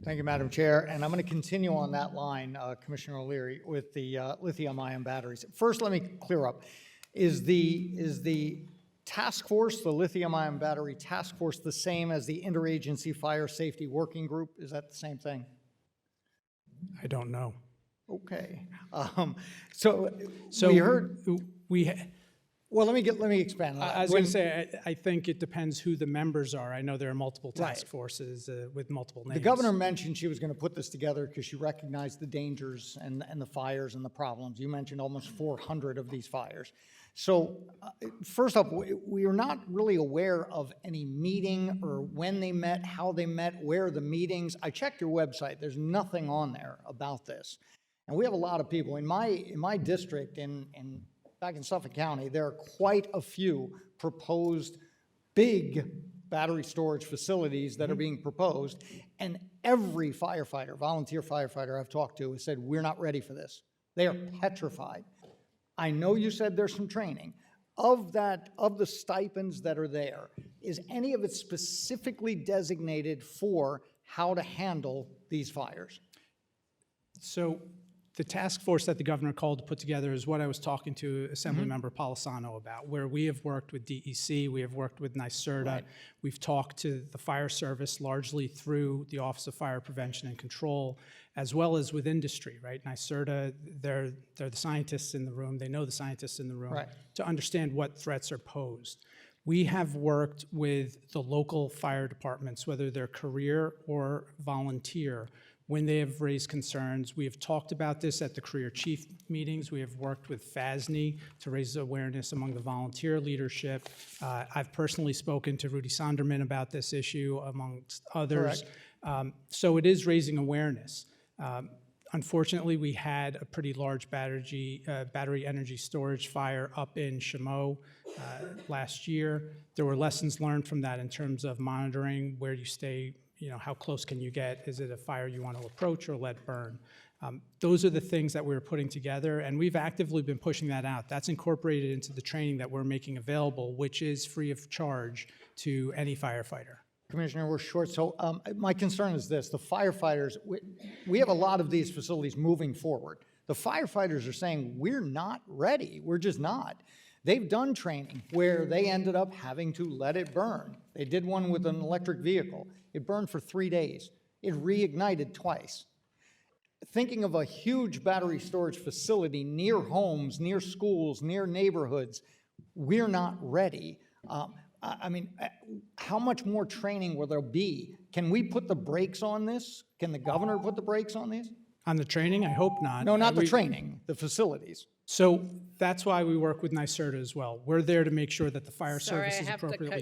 Thank you, Madam Chair. And I'm going to continue on that line, Commissioner O'Leary, with the lithium-ion batteries. First, let me clear up. Is the task force, the lithium-ion battery task force, the same as the Interagency Fire Safety Working Group? Is that the same thing? I don't know. Okay. So we heard. Well, let me expand on that. I was going to say, I think it depends who the members are. I know there are multiple task forces with multiple names. The governor mentioned she was going to put this together because she recognized the dangers and the fires and the problems. You mentioned almost 400 of these fires. So first up, we are not really aware of any meeting or when they met, how they met, where are the meetings. I checked your website. There's nothing on there about this. And we have a lot of people. In my district, back in Suffolk County, there are quite a few proposed big battery storage facilities that are being proposed, and every firefighter, volunteer firefighter I've talked to has said, we're not ready for this. They are petrified. I know you said there's some training. Of the stipends that are there, is any of it specifically designated for how to handle these fires? So the task force that the governor called to put together is what I was talking to Assemblymember Polisano about, where we have worked with DEC, we have worked with NYSERDA, Right. We've talked to the fire service largely through the Office of Fire Prevention and Control, as well as with industry, right? NYSERDA, they're the scientists in the room, they know the scientists in the room, Right. to understand what threats are posed. We have worked with the local fire departments, whether they're career or volunteer, when they have raised concerns. We have talked about this at the career chief meetings. We have worked with FASNY to raise awareness among the volunteer leadership. I've personally spoken to Rudy Sonderman about this issue, amongst others. So it is raising awareness. Unfortunately, we had a pretty large battery energy storage fire up in Chameau last year. There were lessons learned from that in terms of monitoring where you stay. How close can you get? Is it a fire you want to approach or let burn? Those are the things that we're putting together, and we've actively been pushing that out. That's incorporated into the training that we're making available, which is free of charge to any firefighter. Commissioner, we're short, so my concern is this. The firefighters, we have a lot of these facilities moving forward. The firefighters are saying, we're not ready. We're just not. They've done training where they ended up having to let it burn. They did one with an electric vehicle. It burned for 3 days. It reignited twice. Thinking of a huge battery storage facility near homes, near schools, near neighborhoods, we're not ready. I mean, how much more training will there be? Can we put the brakes on this? Can the governor put the brakes on these? On the training, I hope not. No, not the training, the facilities. So that's why we work with NYSERDA as well. We're there to make sure that the fire Sorry, service is I have to appropriately